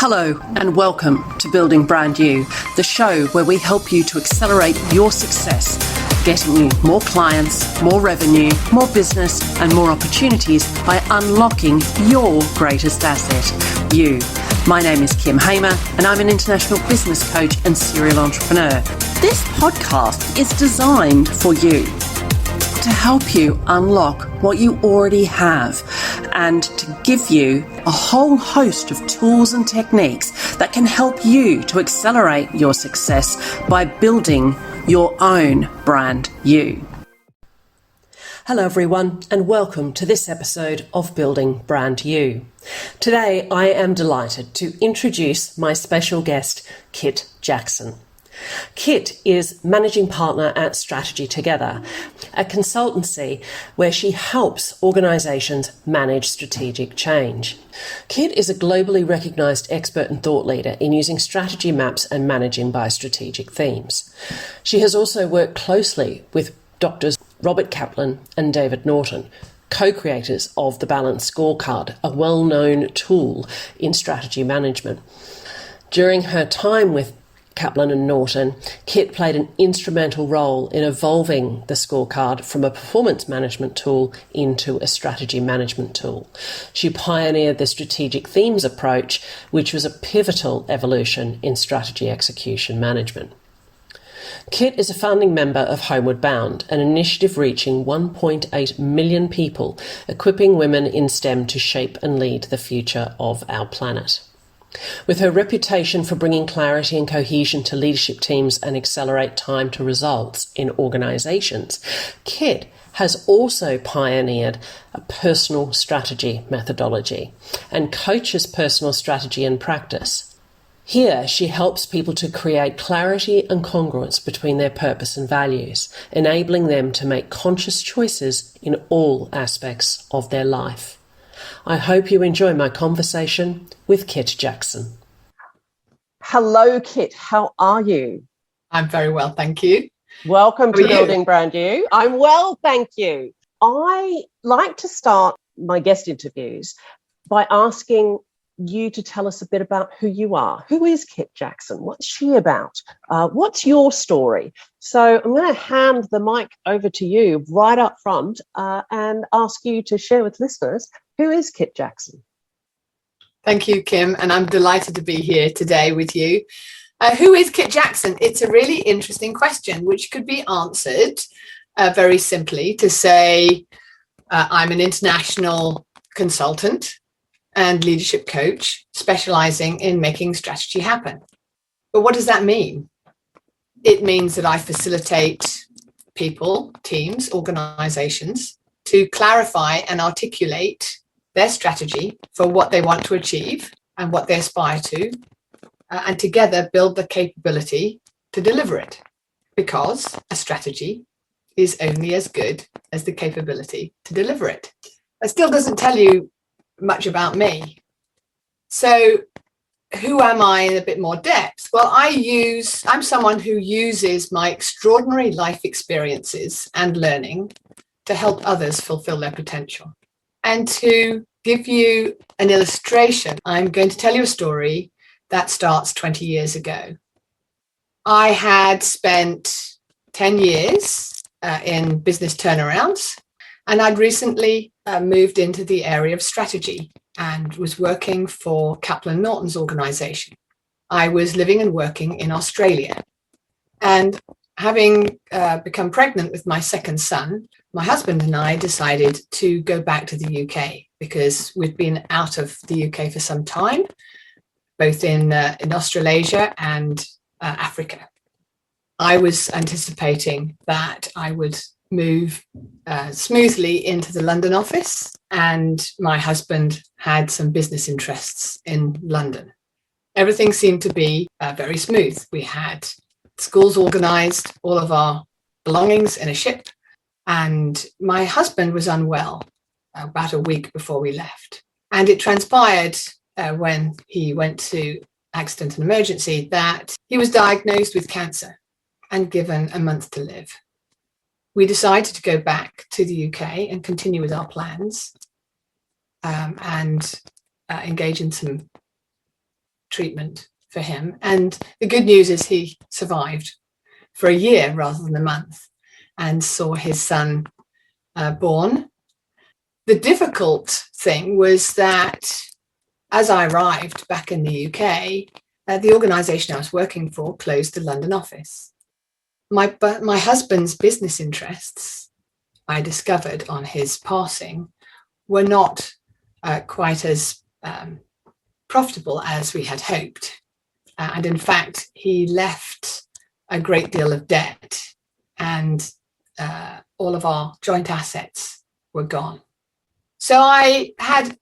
Hello and welcome to Building Brand You, the show where we help you to accelerate your success, getting you more clients, more revenue, more business and more opportunities by unlocking your greatest asset, you. My name is Kim Hamer and I'm an international business coach and serial entrepreneur. This podcast is designed for you, to help you unlock what you already have and to give you a whole host of tools and techniques that can help you to accelerate your success by building your own brand you. Hello everyone and welcome to this episode of Building Brand You. Today I am delighted to introduce my special guest, Kit Jackson. Kit is managing partner at Strategy Together, a consultancy where she helps organisations manage strategic change. Kit is a globally recognised expert and thought leader in using strategy maps and managing by strategic themes. She has also worked closely with Drs. Robert Kaplan and David Norton, co-creators of the Balanced Scorecard, a well-known tool in strategy management. During her time with Kaplan and Norton, Kit played an instrumental role in evolving the scorecard from a performance management tool into a strategy management tool. She pioneered the strategic themes approach, which was a pivotal evolution in strategy execution management. Kit is a founding member of Homeward Bound, an initiative reaching 1.8 million people, equipping women in STEM to shape and lead the future of our planet. With her reputation for bringing clarity and cohesion to leadership teams and accelerate time to results in organisations, Kit has also pioneered a personal strategy methodology and coaches personal strategy and practice. Here, she helps people to create clarity and congruence between their purpose and values, enabling them to make conscious choices in all aspects of their life. I hope you enjoy my conversation with Kit Jackson. Hello, Kit. How are you? I'm very well, thank you. Welcome to Building Brand You. I'm well, thank you. I like to start my guest interviews by asking you to tell us a bit about who you are. Who is Kit Jackson? What's she about? What's your story? So I'm going to hand the mic over to you right up front and ask you to share with listeners, who is Kit Jackson? Thank you, Kim, and I'm delighted to be here today with you. Who is Kit Jackson? It's a really interesting question, which could be answered very simply to say, I'm an international consultant and leadership coach specializing in making strategy happen. But what does that mean? It means that I facilitate people, teams, organizations to clarify and articulate their strategy for what they want to achieve and what they aspire to, and together build the capability to deliver it, because a strategy is only as good as the capability to deliver it. That still doesn't tell you much about me. So who am I in a bit more depth? Well, I'm someone who uses my extraordinary life experiences and learning to help others fulfill their potential. And to give you an illustration, I'm going to tell you a story that starts 20 years ago. I had spent 10 years in business turnarounds, and I'd recently moved into the area of strategy and was working for Kaplan Norton's organization. I was living and working in Australia. And having become pregnant with my second son, my husband and I decided to go back to the UK because we'd been out of the UK for some time, both in Australasia and Africa. I was anticipating that I would move smoothly into the London office, and my husband had some business interests in London. Everything seemed to be very smooth. We had schools organised, all of our belongings in a ship, and my husband was unwell about a week before we left. And it transpired when he went to accident and emergency that he was diagnosed with cancer and given a month to live. We decided to go back to the UK and continue with our plans and engage in some treatment for him. And the good news is he survived for a year rather than a month and saw his son born. The difficult thing was that as I arrived back in the UK, the organisation I was working for closed the London office. My husband's business interests, I discovered on his passing, were not quite as profitable as we had hoped. And in fact, he left a great deal of debt, and all of our joint assets were gone. So I had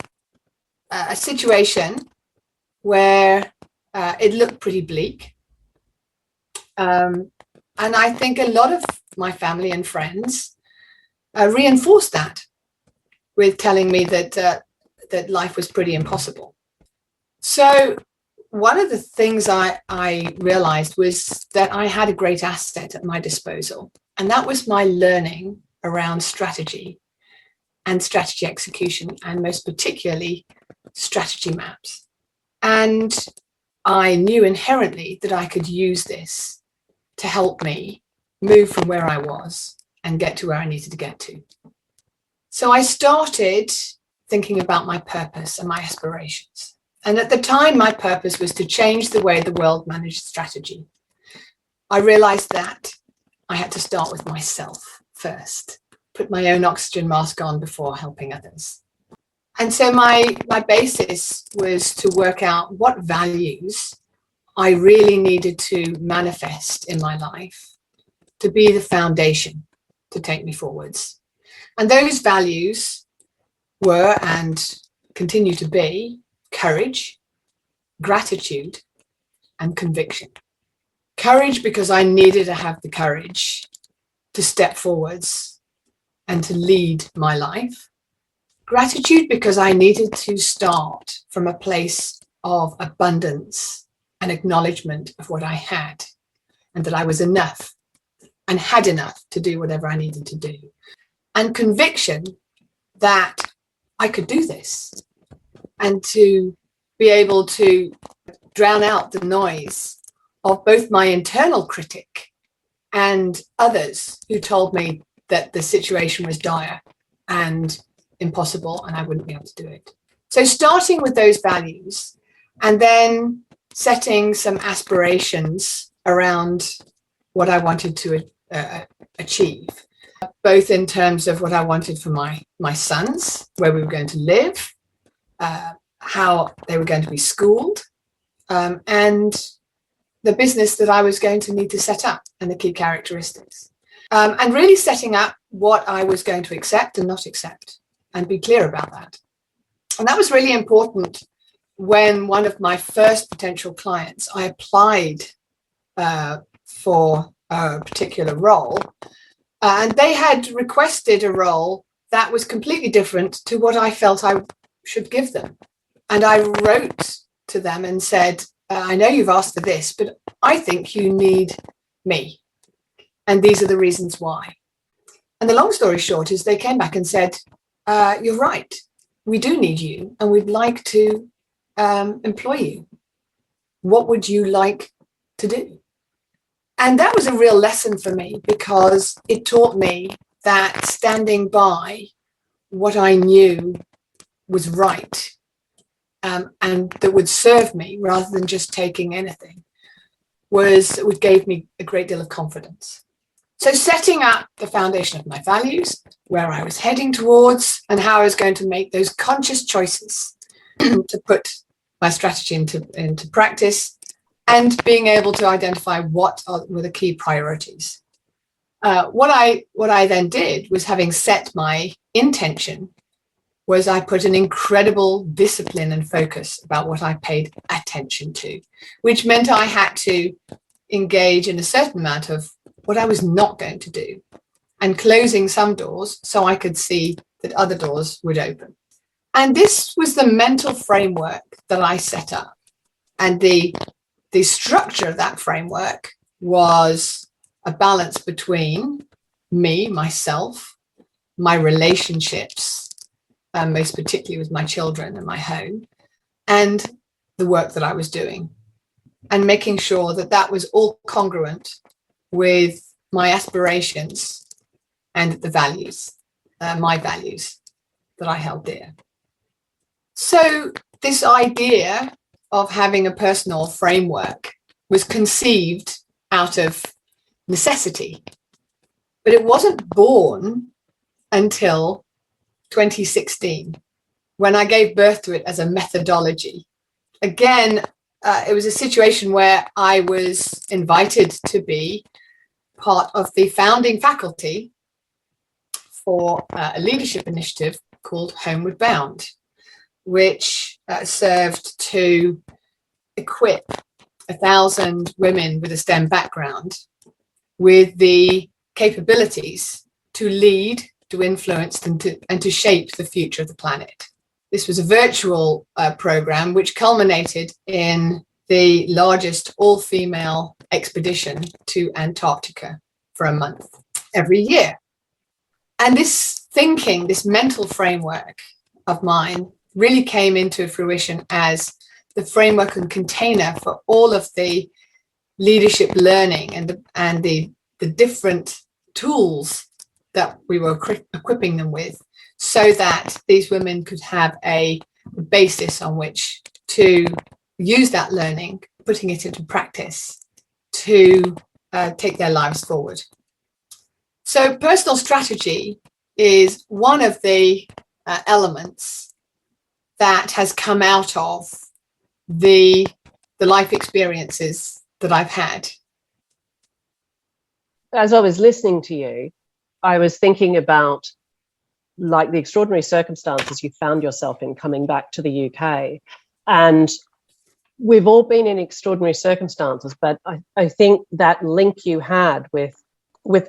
a situation where it looked pretty bleak. And I think a lot of my family and friends reinforced that with telling me that life was pretty impossible. So one of the things I realized was that I had a great asset at my disposal, and that was my learning around strategy and strategy execution, and most particularly strategy maps. And I knew inherently that I could use this to help me move from where I was and get to where I needed to get to. So I started thinking about my purpose and my aspirations. And at the time, my purpose was to change the way the world managed strategy. I realized that I had to start with myself first, put my own oxygen mask on before helping others. And so my basis was to work out what values I really needed to manifest in my life to be the foundation to take me forwards. And those values were and continue to be courage, gratitude, and conviction. Courage, because I needed to have the courage to step forwards and to lead my life. Gratitude, because I needed to start from a place of abundance and acknowledgement of what I had, and that I was enough and had enough to do whatever I needed to do. And conviction that I could do this, and to be able to drown out the noise of both my internal critic and others who told me that the situation was dire and impossible and I wouldn't be able to do it. So starting with those values and then setting some aspirations around what I wanted to achieve, both in terms of what I wanted for my sons, where we were going to live, how they were going to be schooled, and the business that I was going to need to set up and the key characteristics. And really setting up what I was going to accept and not accept and be clear about that. And that was really important when one of my first potential clients, I applied for a particular role, and they had requested a role that was completely different to what I felt I should give them. And I wrote to them and said, I know you've asked for this, but I think you need me. And these are the reasons why. And the long story short is they came back and said, you're right. We do need you and we'd like to employ you. What would you like to do? And that was a real lesson for me, because it taught me that standing by what I knew was right and that would serve me rather than just taking anything would gave me a great deal of confidence. So setting up the foundation of my values, where I was heading towards, and how I was going to make those conscious choices to put my strategy into practice, and being able to identify what were the key priorities. What I then did was, having set my intention, was I put an incredible discipline and focus about what I paid attention to, which meant I had to engage in a certain amount of what I was not going to do, and closing some doors so I could see that other doors would open. And this was the mental framework that I set up. And the structure of that framework was a balance between me, myself, my relationships, most particularly with my children and my home, and the work that I was doing, and making sure that that was all congruent with my aspirations and the values, my values that I held dear. So this idea of having a personal framework was conceived out of necessity, but it wasn't born until 2016, when I gave birth to it as a methodology. Again, it was a situation where I was invited to be part of the founding faculty for a leadership initiative called Homeward Bound, which served to equip 1,000 women with a STEM background with the capabilities to lead, to influence, and to shape the future of the planet. This was a virtual program which culminated in the largest all-female expedition to Antarctica for a month every year. And this thinking, this mental framework of mine really came into fruition as the framework and container for all of the leadership learning and the different tools that we were equipping them with, so that these women could have a basis on which to use that learning, putting it into practice to take their lives forward. So personal strategy is one of the elements that has come out of the life experiences that I've had. As I was listening to you, I was thinking about like the extraordinary circumstances you found yourself in coming back to the UK. And we've all been in extraordinary circumstances, but I think that link you had with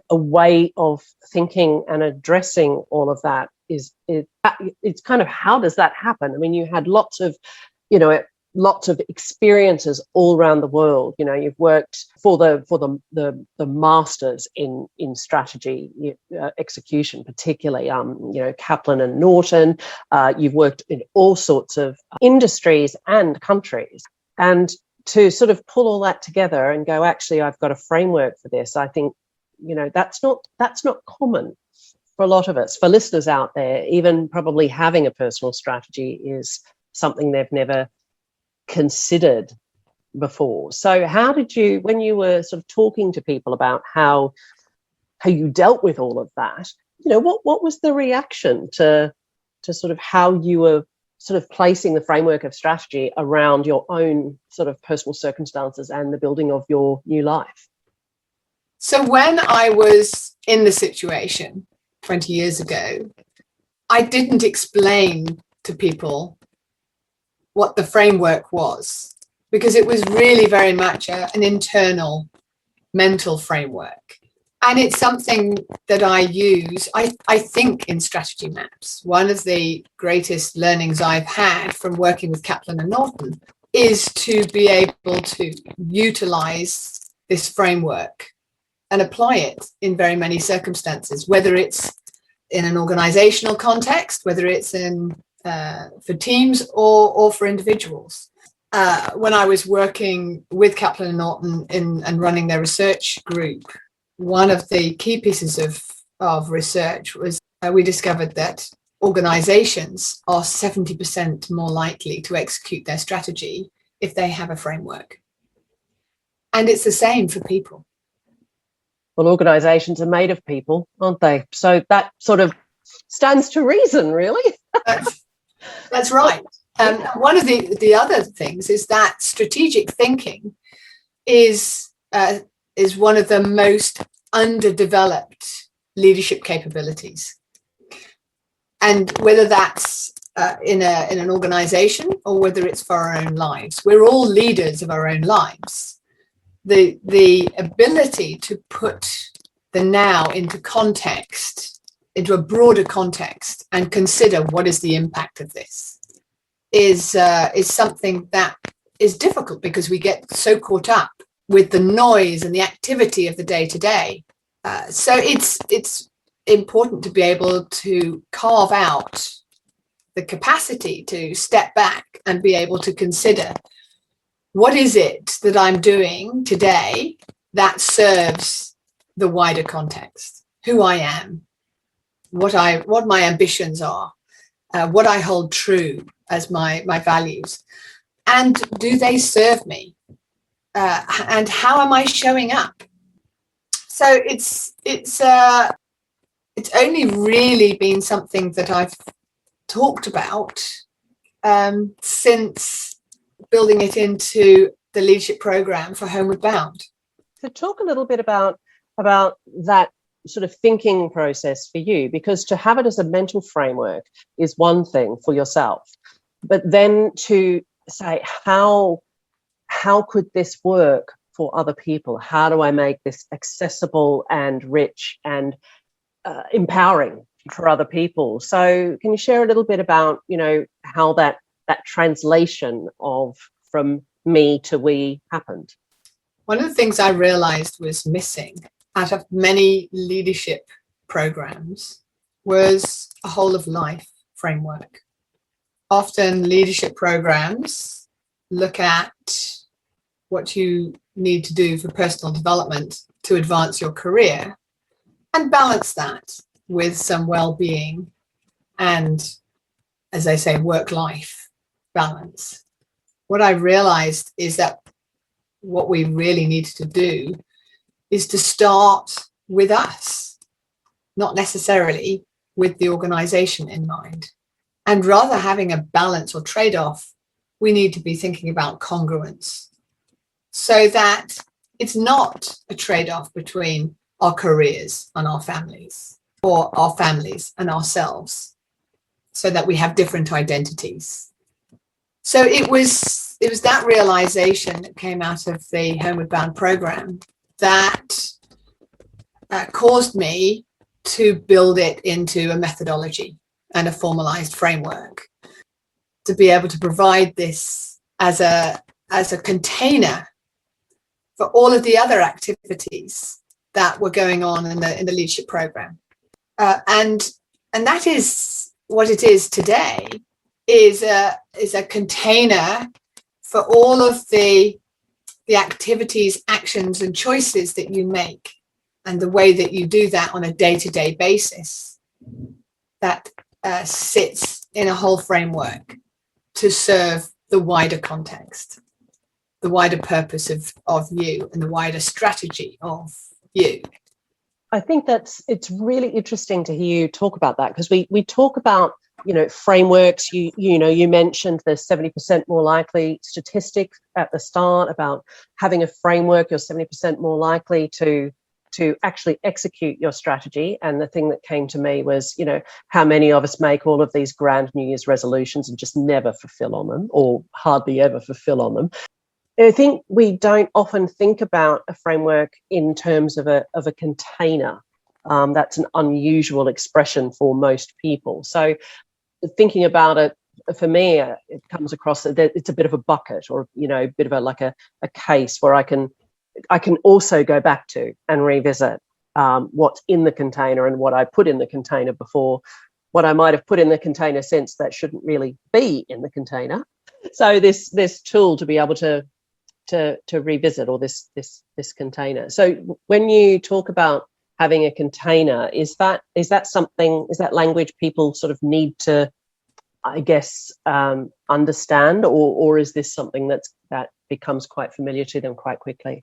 a way of thinking and addressing all of that it's kind of, how does that happen? I mean, you had lots of experiences all around the world. You know, you've worked for the masters in strategy execution, particularly Kaplan and Norton. You've worked in all sorts of industries and countries, and to sort of pull all that together and go, actually, I've got a framework for this. I think that's not common for a lot of us. For listeners out there, even probably having a personal strategy is something they've never considered before. So how did you, when you were sort of talking to people about how you dealt with all of that, what was the reaction to sort of how you were sort of placing the framework of strategy around your own sort of personal circumstances and the building of your new life? So when I was in the situation 20 years ago, I didn't explain to people what the framework was, because it was really very much an internal mental framework. And it's something that I use, I think, in strategy maps. One of the greatest learnings I've had from working with Kaplan and Norton is to be able to utilize this framework and apply it in very many circumstances, whether it's in an organizational context, whether it's in for teams or for individuals. When I was working with Kaplan and Norton and running their research group, one of the key pieces of research was we discovered that organizations are 70% more likely to execute their strategy if they have a framework. And it's the same for people. Well, organizations are made of people, aren't they? So that sort of stands to reason, really. That's right. One of the other things is that strategic thinking is one of the most underdeveloped leadership capabilities. And whether that's in an organization or whether it's for our own lives, we're all leaders of our own lives. The ability to put the now into context, into a broader context, and consider what is the impact of this is something that is difficult, because we get so caught up with the noise and the activity of the day to day. So it's important to be able to carve out the capacity to step back and be able to consider, what is it that I'm doing today that serves the wider context, who I am, what my ambitions are, what I hold true as my values, and do they serve me? And how am I showing up? So it's only really been something that I've talked about since building it into the leadership program for Homeward Bound. So talk a little bit about that sort of thinking process for you, because to have it as a mental framework is one thing for yourself, but then to say, how could this work for other people? How do I make this accessible and rich and empowering for other people? So can you share a little bit about, how that translation of from me to we happened? One of the things I realized was missing out of many leadership programs was a whole of life framework. Often leadership programs look at what you need to do for personal development to advance your career and balance that with some well-being and, as I say, work-life balance. What I realized is that what we really needed to do is to start with us, not necessarily with the organization in mind. And rather having a balance or trade-off, we need to be thinking about congruence, so that it's not a trade-off between our careers and our families, or our families and ourselves, so that we have different identities. So it was that realization that came out of the Homeward Bound program that caused me to build it into a methodology and a formalized framework, to be able to provide this as a container for all of the other activities that were going on in the leadership program. And that is what it is today, is a container for all of the activities, actions, and choices that you make, and the way that you do that on a day-to-day basis, that sits in a whole framework to serve the wider context, the wider purpose of you, and the wider strategy of you. I think it's really interesting to hear you talk about that, because we talk about, frameworks. You mentioned the 70% more likely statistic at the start about having a framework. You're 70% more likely to actually execute your strategy. And the thing that came to me was, how many of us make all of these grand New Year's resolutions and just never fulfill on them, or hardly ever fulfill on them. I think we don't often think about a framework in terms of a container. That's an unusual expression for most people. So thinking about it, for me, it comes across that it's a bit of a bucket, or a bit of a case where I can also go back to and revisit what's in the container and what I put in the container before, what I might have put in the container since that shouldn't really be in the container. So this tool to be able to revisit, or this container. So when you talk about having a container, is that language people sort of need to, I guess, understand, or is this something that becomes quite familiar to them quite quickly?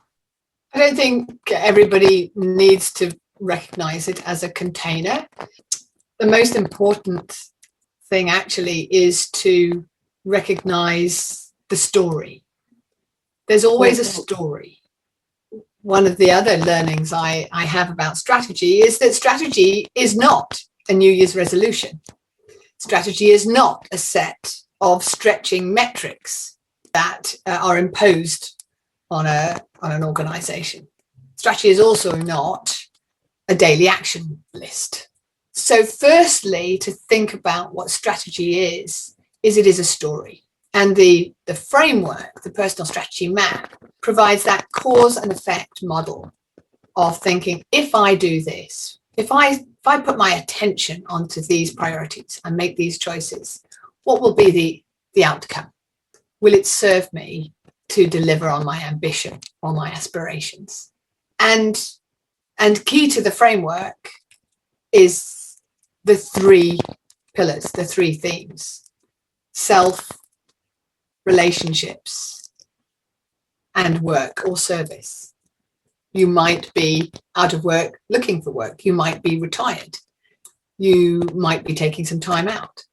I don't think everybody needs to recognize it as a container. The most important thing actually is to recognize the story. There's always a story. One of the other learnings I have about strategy is that strategy is not a New Year's resolution. Strategy is not a set of stretching metrics that are imposed on an organization. Strategy is also not a daily action list. So firstly, to think about what strategy is it is a story. And the framework, the personal strategy map, provides that cause and effect model of thinking, if I do this, if I put my attention onto these priorities and make these choices, what will be the outcome? Will it serve me to deliver on my ambition or my aspirations? And key to the framework is the three pillars, the three themes: self, relationships, and work or service. You might be out of work looking for work. You might be retired. You might be taking some time out.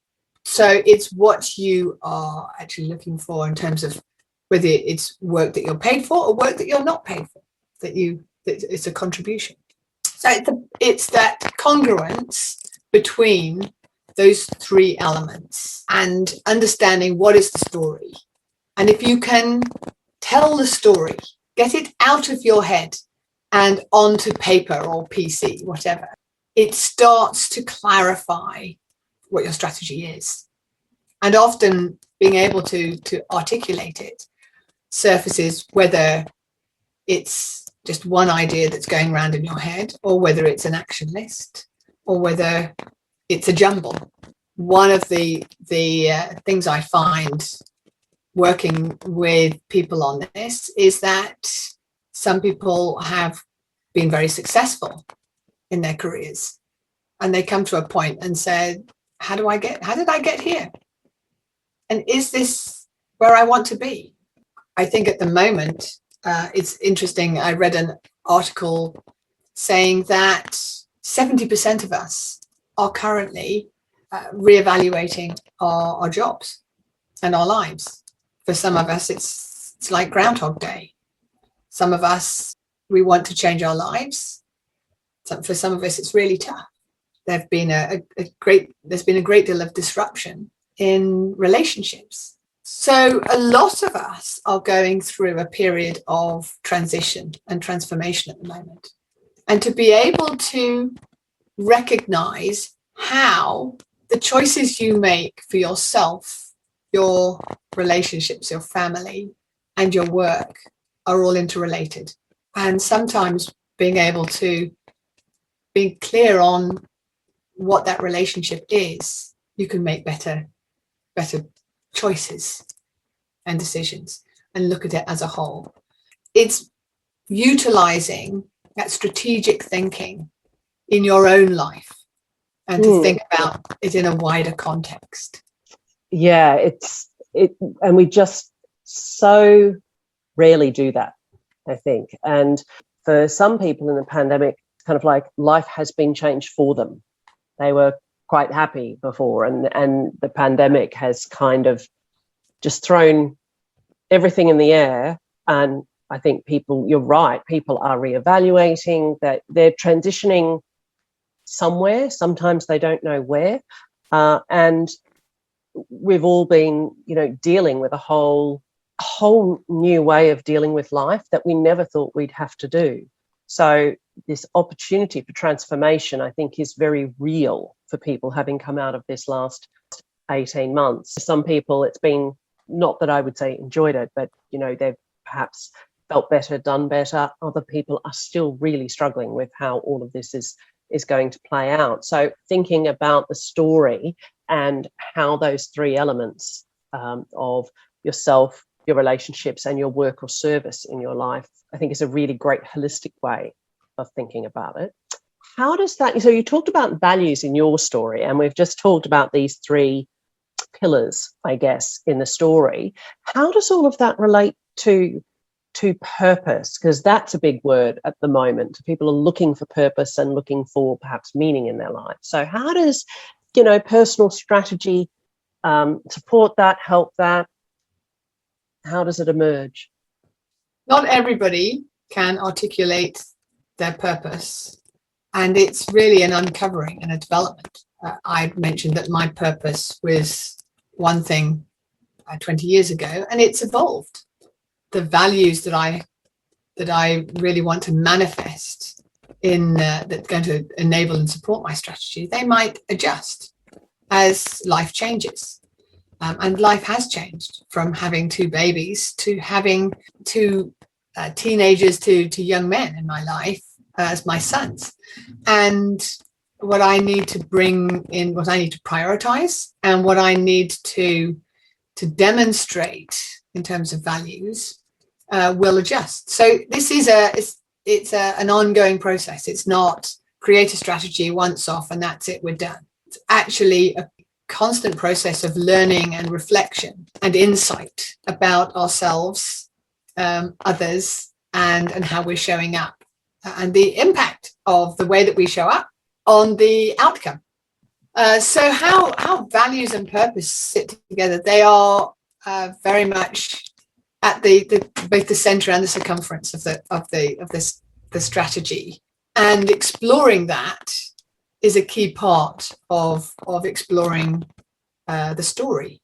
So it's what you are actually looking for in terms of whether it's work that you're paid for or work that you're not paid for, that it's a contribution. So it's that congruence between those three elements and understanding what is the story. And if you can tell the story, get it out of your head and onto paper or PC, whatever, it starts to clarify what your strategy is. And often being able to articulate it surfaces whether it's just one idea that's going around in your head, or whether it's an action list, or whether it's a jumble. One of the things I find working with people on this is that some people have been very successful in their careers, and they come to a point and said, how did I get here? And is this where I want to be? I think at the moment, it's interesting. I read an article saying that 70% of us are currently reevaluating our jobs and our lives. For some of us, it's like Groundhog Day. Some of us, we want to change our lives. For some of us, it's really tough. There's been a great deal of disruption in relationships. So a lot of us are going through a period of transition and transformation at the moment. And to be able to recognize how the choices you make for yourself, your relationships, your family, and your work are all interrelated. And sometimes being able to be clear on what that relationship is, you can make better choices and decisions and look at it as a whole. It's utilizing that strategic thinking in your own life and to think about it in a wider context. Yeah, and we just so rarely do that, I think. And for some people in the pandemic, it's kind of like life has been changed for them. They were quite happy before, and the pandemic has kind of just thrown everything in the air. And I think you're right, people are reevaluating, that they're transitioning somewhere. Sometimes they don't know where. And we've all been, dealing with a whole new way of dealing with life that we never thought we'd have to do. So this opportunity for transformation, I think, is very real for people having come out of this last 18 months. For some people, it's been, not that I would say enjoyed it, but, they've perhaps felt better, done better. Other people are still really struggling with how all of this is going to play out. So thinking about the story and how those three elements of yourself, your relationships, and your work or service in your life, I think is a really great holistic way of thinking about it. How does that, so you talked about values in your story, and we've just talked about these three pillars, I guess, in the story. How does all of that relate to purpose? Because that's a big word at the moment. People are looking for purpose and looking for perhaps meaning in their life. So how does, personal strategy support that, help that? How does it emerge? Not everybody can articulate their purpose, and it's really an uncovering and a development. I mentioned that my purpose was one thing 20 years ago, and it's evolved. The values that I really want to manifest in that's going to enable and support my strategy, they might adjust as life changes. And life has changed from having two babies to having two teenagers to young men in my life as my sons. And what I need to bring in, what I need to prioritize, and what I need to demonstrate in terms of values will adjust. So this is an ongoing process. It's not create a strategy once off and that's it, we're done. It's actually a constant process of learning and reflection and insight about ourselves, others, and how we're showing up, and the impact of the way that we show up on the outcome. So how values and purpose sit together, they are very much at both the center and the circumference of the strategy, and exploring that is a key part of exploring the story.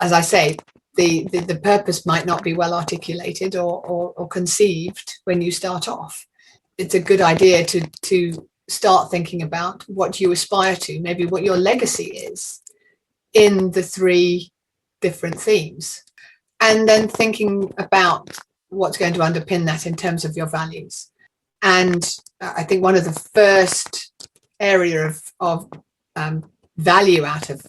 As I say, the purpose might not be well articulated or conceived when you start off. It's a good idea to start thinking about what you aspire to, maybe what your legacy is in the three different themes, and then thinking about what's going to underpin that in terms of your values. And I think one of the first area of value out of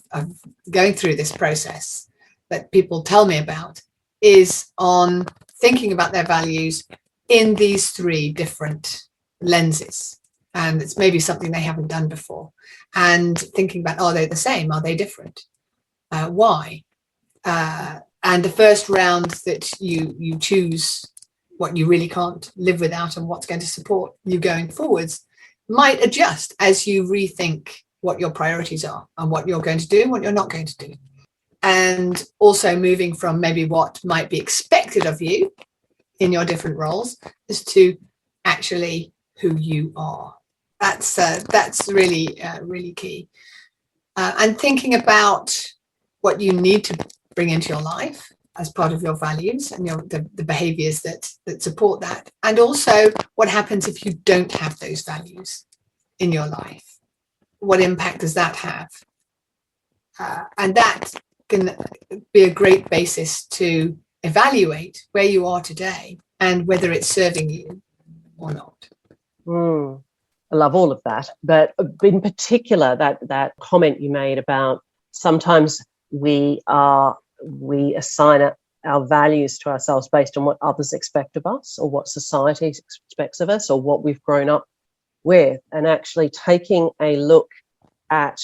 going through this process that people tell me about is on thinking about their values in these three different lenses. And it's maybe something they haven't done before. And thinking about, are they the same? Are they different? Why? And the first round that you choose what you really can't live without and what's going to support you going forwards might adjust as you rethink what your priorities are and what you're going to do and what you're not going to do. And also moving from maybe what might be expected of you in your different roles as to actually who you are. That's really key. And thinking about what you need to bring into your life as part of your values and the behaviors that support that. And also what happens if you don't have those values in your life? What impact does that have? And that can be a great basis to evaluate where you are today and whether it's serving you or not. I love all of that. But in particular, that comment you made about sometimes we assign our values to ourselves based on what others expect of us or what society expects of us or what we've grown up with, and actually taking a look at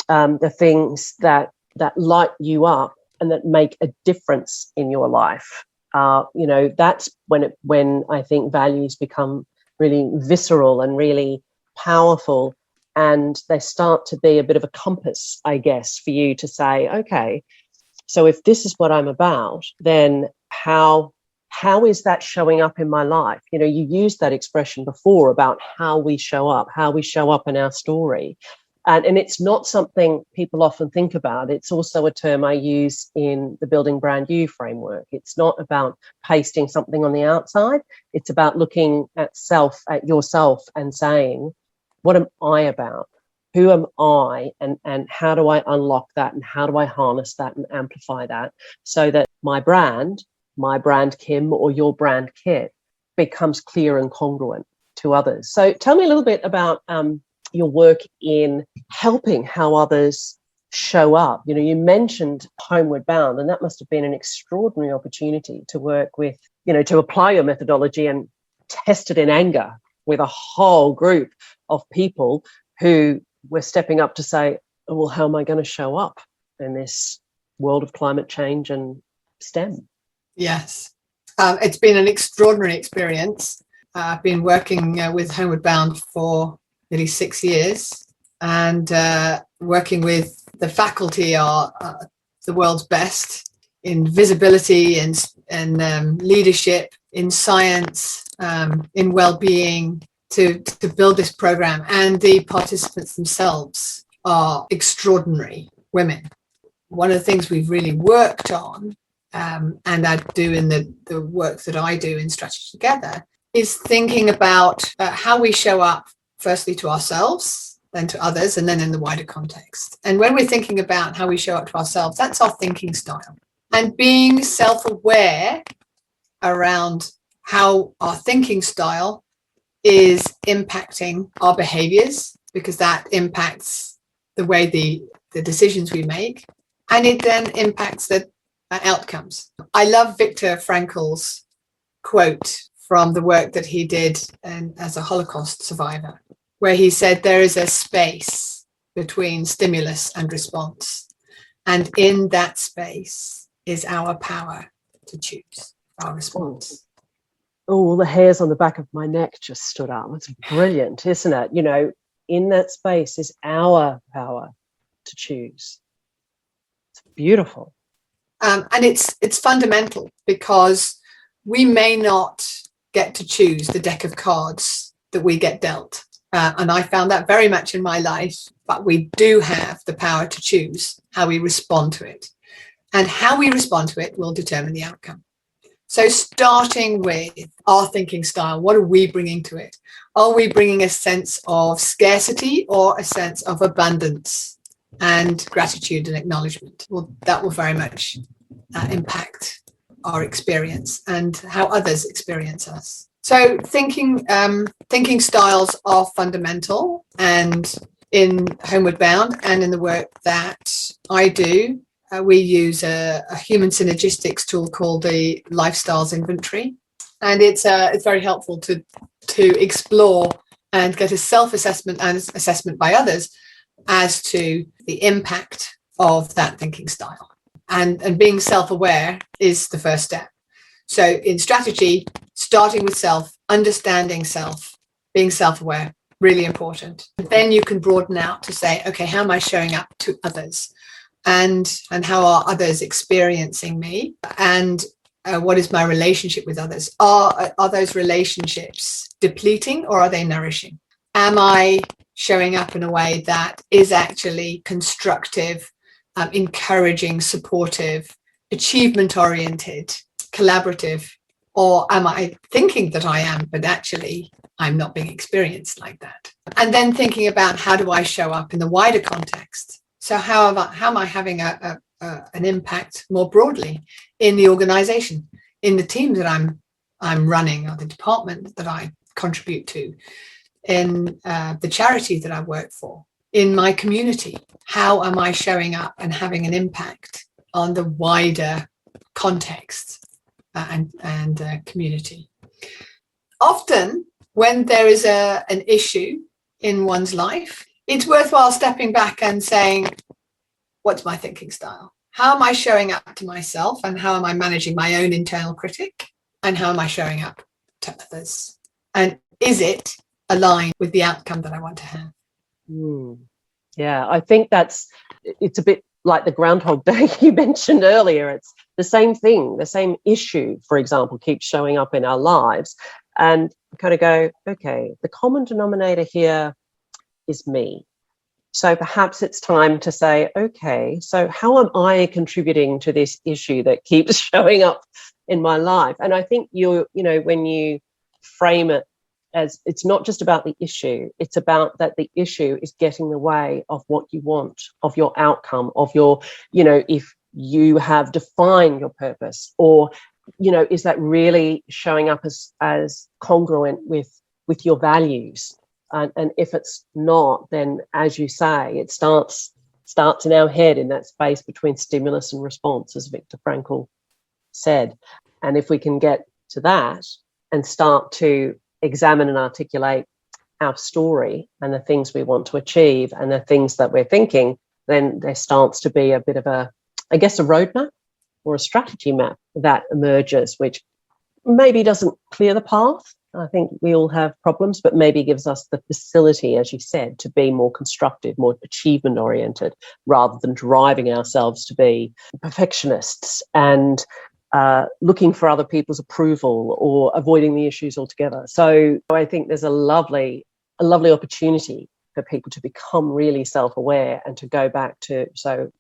the things that light you up and that make a difference in your life. That's when I think values become really visceral and really powerful, and they start to be a bit of a compass, I guess, for you to say, okay, so if this is what I'm about, then how is that showing up in my life? You used that expression before about how we show up in our story. And it's not something people often think about. It's also a term I use in the Building Brand You framework. It's not about pasting something on the outside. It's about looking at yourself and saying, what am I about? Who am I? And how do I unlock that? And how do I harness that and amplify that so that my brand Kim, or your brand Kit, becomes clear and congruent to others? So tell me a little bit about your work in helping how others show up. You mentioned Homeward Bound, and that must have been an extraordinary opportunity to work with, to apply your methodology and test it in anger with a whole group of people who were stepping up to say, oh, well, how am I going to show up in this world of climate change and STEM? Yes, it's been an extraordinary experience. I've been working with Homeward Bound for nearly 6 years, and working with the faculty are the world's best in visibility and leadership, in science, in well-being, to build this program. And the participants themselves are extraordinary women. One of the things we've really worked on, and I do in the work that I do in Strategy Together, is thinking about how we show up firstly to ourselves, then to others, and then in the wider context. And when we're thinking about how we show up to ourselves, that's our thinking style. And being self-aware around how our thinking style is impacting our behaviors because that impacts the way the decisions we make, and it then impacts the outcomes. I love Viktor Frankl's quote from the work that he did as a Holocaust survivor, where he said there is a space between stimulus and response. And in that space is our power to choose our response. Oh, the hairs on the back of my neck just stood up. It's brilliant, isn't it? You know, in that space is our power to choose. It's beautiful. And it's fundamental, because we may not get to choose the deck of cards that we get dealt. And I found that very much in my life, but we do have the power to choose how we respond to it. And how we respond to it will determine the outcome. So starting with our thinking style, what are we bringing to it? Are we bringing a sense of scarcity or a sense of abundance and gratitude and acknowledgement? Well, that will very much impact our experience and how others experience us. So thinking styles are fundamental, and in Homeward Bound and in the work that I do, we use a human synergistics tool called the Lifestyles Inventory, and it's very helpful to explore and get a self-assessment and assessment by others as to the impact of that thinking style. And being self-aware is the first step. So in strategy, starting with self, understanding self, being self-aware, really important. Then you can broaden out to say, okay, how am I showing up to others? And how are others experiencing me? And what is my relationship with others? Are those relationships depleting or are they nourishing? Am I showing up in a way that is actually constructive, encouraging, supportive, achievement-oriented, collaborative? Or am I thinking that I am, but actually I'm not being experienced like that? And then thinking about, how do I show up in the wider context? So how am I having an impact more broadly in the organization, in the team that I'm running, or the department that I contribute to, in the charity that I work for, in my community? How am I showing up and having an impact on the wider context and community? Often, when there is an issue in one's life, it's worthwhile stepping back and saying, what's my thinking style? How am I showing up to myself, and how am I managing my own internal critic? And how am I showing up to others? And is it aligned with the outcome that I want to have? Yeah, I think it's a bit like the Groundhog Day you mentioned earlier. It's the same thing, the same issue, for example, keeps showing up in our lives. And kind of go, okay, the common denominator here is me. So perhaps it's time to say, okay, so how am I contributing to this issue that keeps showing up in my life? And I think when you frame it as, it's not just about the issue, it's about that the issue is getting in the way of what you want, of your outcome, of your, if you have defined your purpose, or, is that really showing up as congruent with your values? And if it's not, then, as you say, it starts in our head, in that space between stimulus and response, as Viktor Frankl said. And if we can get to that and start to examine and articulate our story and the things we want to achieve and the things that we're thinking, then there starts to be a bit of a roadmap or a strategy map that emerges, which maybe doesn't clear the path. I think we all have problems, but maybe gives us the facility, as you said, to be more constructive, more achievement oriented, rather than driving ourselves to be perfectionists and looking for other people's approval or avoiding the issues altogether. So I think there's a lovely opportunity for people to become really self-aware and to go back to, so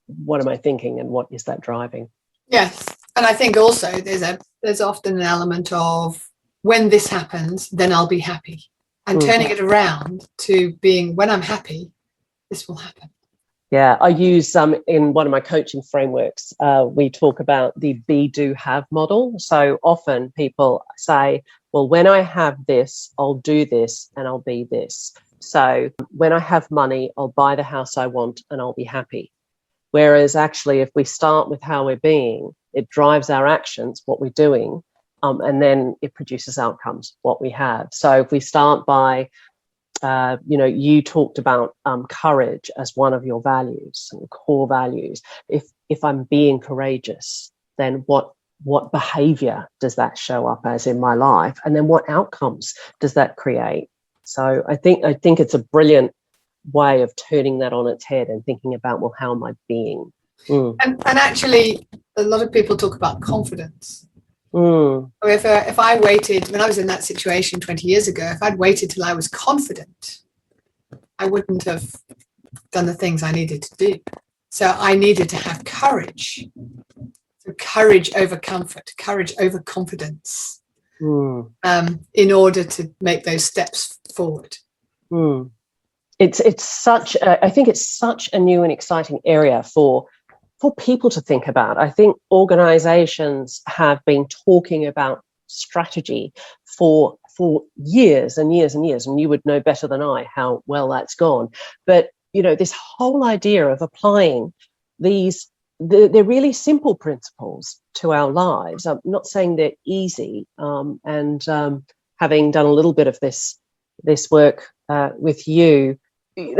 what am I thinking and what is that driving? Yes. And I think also there's often an element of, when this happens, then I'll be happy. And turning it around to being, when I'm happy, this will happen. Yeah, I use in one of my coaching frameworks, we talk about the be, do, have model. So often people say, well, when I have this, I'll do this and I'll be this. So when I have money, I'll buy the house I want and I'll be happy. Whereas actually, if we start with how we're being, it drives our actions, what we're doing, and then it produces outcomes, what we have. So if we start by, you talked about courage as one of your values, core values. If I'm being courageous, then what behavior does that show up as in my life? And then what outcomes does that create? So I think it's a brilliant way of turning that on its head and thinking about, well, how am I being? And actually, a lot of people talk about confidence. Mm. If I waited, when I was in that situation 20 years ago, if I'd waited till I was confident, I wouldn't have done the things I needed to do. So I needed to have courage. So courage over comfort, courage over confidence, in order to make those steps forward. It's such I think it's such a new and exciting area for people to think about. I think organizations have been talking about strategy for years and years and years, and you would know better than I how well that's gone. But this whole idea of applying they're really simple principles to our lives. I'm not saying they're easy, and having done a little bit of this work with you,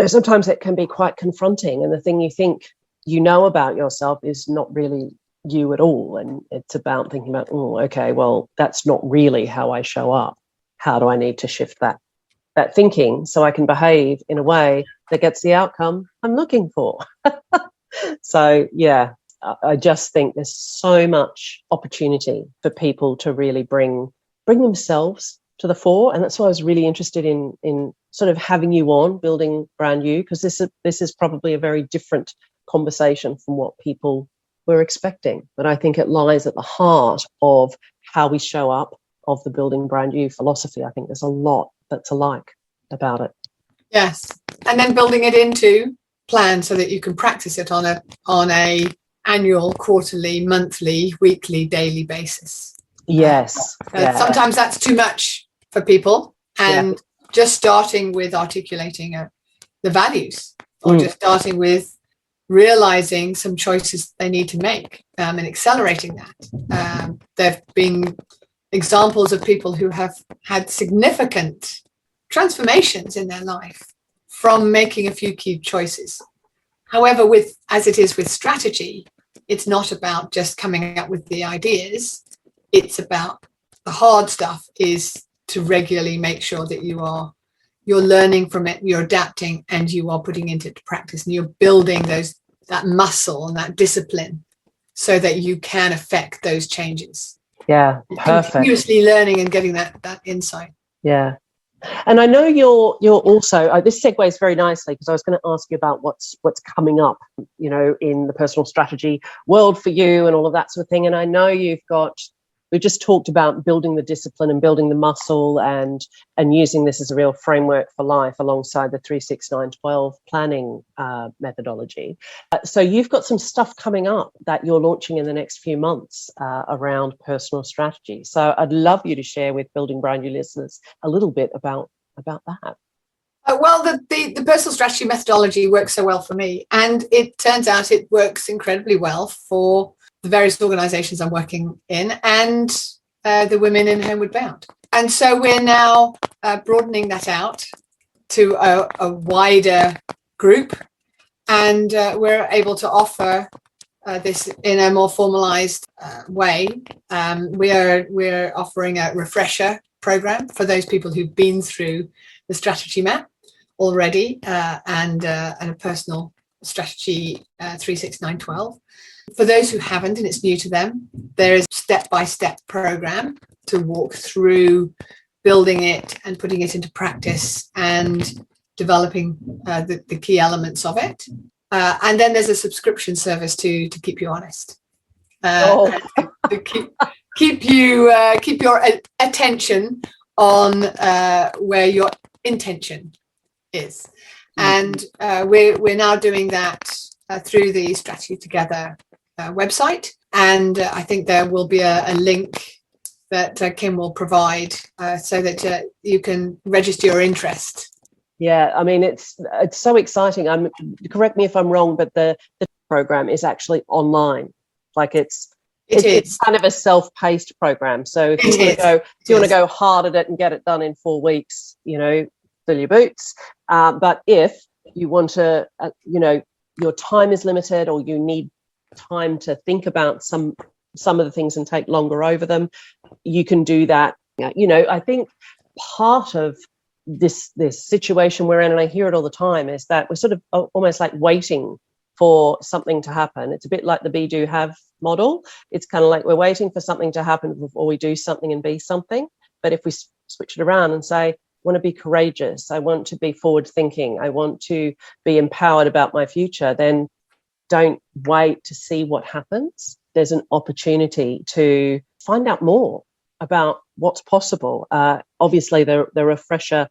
sometimes it can be quite confronting, and the thing you think about yourself is not really you at all, and it's about thinking about, okay, well, that's not really how I show up. How do I need to shift that thinking so I can behave in a way that gets the outcome I'm looking for? So yeah, I just think there's so much opportunity for people to really bring themselves to the fore, and that's why I was really interested in sort of having you on Building Brand You, because this is probably a very different conversation from what people were expecting. But I think it lies at the heart of how we show up, of the Building Brand You philosophy. I think there's a lot that's alike about it. Yes, and then building it into plan so that you can practice it on a annual, quarterly, monthly, weekly, daily basis. Yes. Sometimes that's too much for people, and just starting with articulating the values, or just starting with realizing some choices they need to make, and accelerating that. There have been examples of people who have had significant transformations in their life from making a few key choices. However, as it is with strategy, it's not about just coming up with the ideas. It's about the hard stuff, is to regularly make sure that you're learning from it, you're adapting, and you are putting it into practice, and you're building that muscle and that discipline so that you can affect those changes. Yeah, perfect. Continuously learning and getting that insight. Yeah. And I know you're also, this segues very nicely, because I was going to ask you about what's coming up, in the personal strategy world for you and all of that sort of thing. And I know we just talked about building the discipline and building the muscle and using this as a real framework for life alongside the 3-6-9-12 planning methodology. So you've got some stuff coming up that you're launching in the next few months around personal strategy. So I'd love you to share with Building Brand You listeners a little bit about that. Well, the personal strategy methodology works so well for me, and it turns out it works incredibly well for the various organizations I'm working in, and the women in Homeward Bound. And so we're now broadening that out to a wider group, and we're able to offer this in a more formalized way. We're offering a refresher program for those people who've been through the strategy map already, and a personal strategy 3-6-9-12. For those who haven't and it's new to them, there is a step-by-step program to walk through building it and putting it into practice and developing the key elements of it. And then there's a subscription service to keep you honest, to keep your attention on where your intention is. And we're now doing that through the Strategy Together website, and I think there will be a link that Kim will provide so that you can register your interest Yeah, I mean, it's so exciting. Correct me if I'm wrong, but the program is actually online. Like it's kind of a self-paced program. So if you want to go hard at it and get it done in 4 weeks, fill your boots. But if you want to, your time is limited, or you need time to think about some of the things and take longer over them, you can do that. I think part of this situation we're in, and I hear it all the time, is that we're sort of almost like waiting for something to happen. It's a bit like the be, do, have model. It's kind of like we're waiting for something to happen before we do something and be something. But if we switch it around and say, I want to be courageous, I want to be forward thinking, I want to be empowered about my future, then don't wait to see what happens. There's an opportunity to find out more about what's possible. Obviously, the refresher,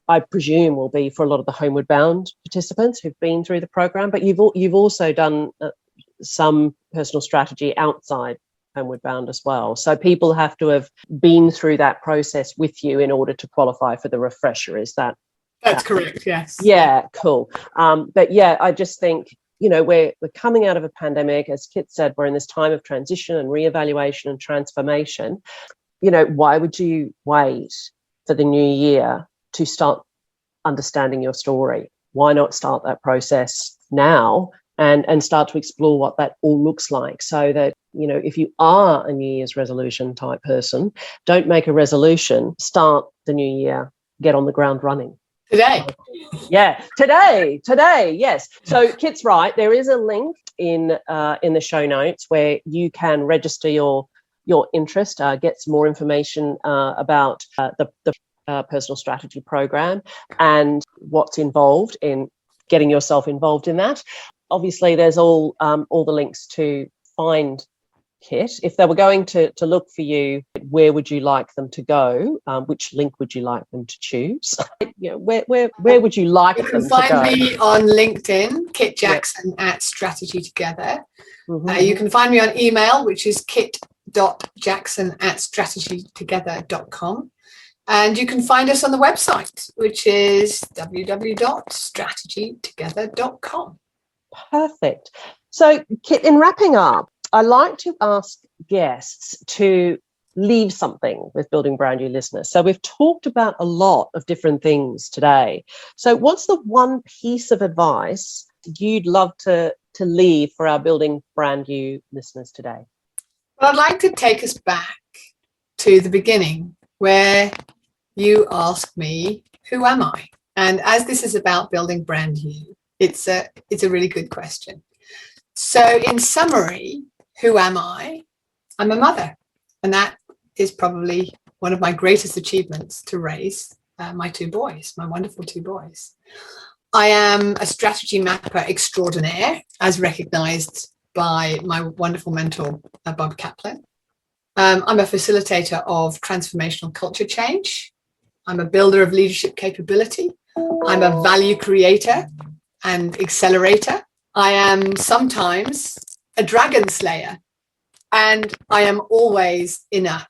I presume, will be for a lot of the homeward bound participants who've been through the program, but you've also done some personal strategy outside homeward bound as well. So people have to have been through that process with you in order to qualify for the refresher. Is that? That's correct, yes. Yeah, cool. But yeah, I just think, we're coming out of a pandemic. As Kit said, we're in this time of transition and reevaluation and transformation. Why would you wait for the new year to start understanding your story? Why not start that process now and start to explore what that all looks like, so that, if you are a New Year's resolution type person, don't make a resolution, start the new year, get on the ground running. Today. Yeah, today, yes. So Kit's right. There is a link in the show notes where you can register your interest, get some more information about the personal strategy program and what's involved in getting yourself involved in that. Obviously, there's all the links to find Kit. If they were going to look for you, where would you like them to go? Which link would you like them to choose? Where would you like them to go? You can find me on LinkedIn, Kit Jackson at Strategy Together. Mm-hmm. You can find me on email, which is kit.jackson@strategytogether.com. And you can find us on the website, which is www.strategytogether.com. Perfect. So, Kit, in wrapping up, I like to ask guests to leave something with Building Brand New listeners. So we've talked about a lot of different things today. So what's the one piece of advice you'd love to leave for our Building Brand New listeners today? Well, I'd like to take us back to the beginning, where you asked me, who am I? And as this is about building brand new, it's a really good question. So in summary, who am I? I'm a mother, and that is probably one of my greatest achievements, to raise my two boys, my wonderful two boys. I am a strategy mapper extraordinaire, as recognized by my wonderful mentor, Bob Kaplan. I'm a facilitator of transformational culture change. I'm a builder of leadership capability. I'm a value creator and accelerator. I am sometimes a dragon slayer, and I am always enough.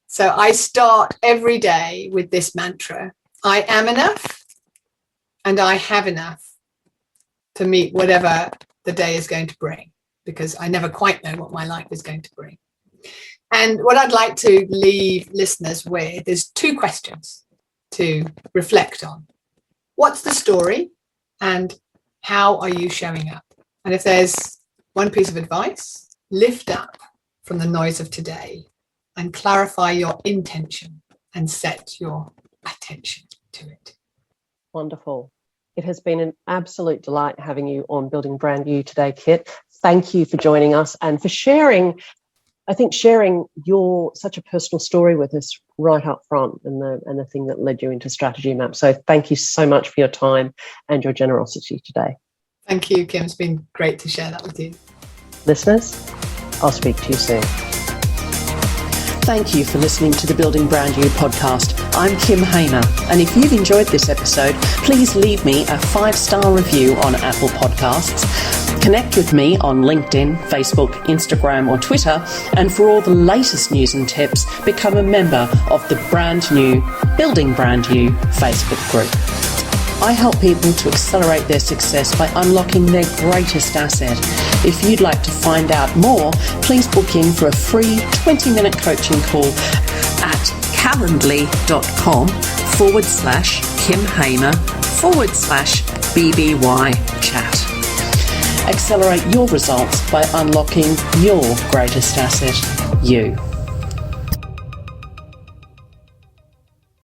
So I start every day with this mantra: I am enough, and I have enough to meet whatever the day is going to bring, because I never quite know what my life is going to bring. And what I'd like to leave listeners with is two questions to reflect on. What's the story, and how are you showing up? And if there's one piece of advice, lift up from the noise of today and clarify your intention and set your attention to it. Wonderful. It has been an absolute delight having you on Building Brand New today, Kit. Thank you for joining us and for sharing your such a personal story with us right up front, and the thing that led you into Strategy Map. So thank you so much for your time and your generosity today. Thank you, Kim. It's been great to share that with you. Listeners, I'll speak to you soon. Thank you for listening to the Building Brand New podcast. I'm Kim Hayner, and if you've enjoyed this episode, please leave me a 5-star review on Apple Podcasts. Connect with me on LinkedIn, Facebook, Instagram, or Twitter, and for all the latest news and tips, become a member of the brand new Building Brand New Facebook group. I help people to accelerate their success by unlocking their greatest asset. If you'd like to find out more, please book in for a free 20-minute coaching call at calendly.com/Kim Hamer/BBY chat. Accelerate your results by unlocking your greatest asset, you.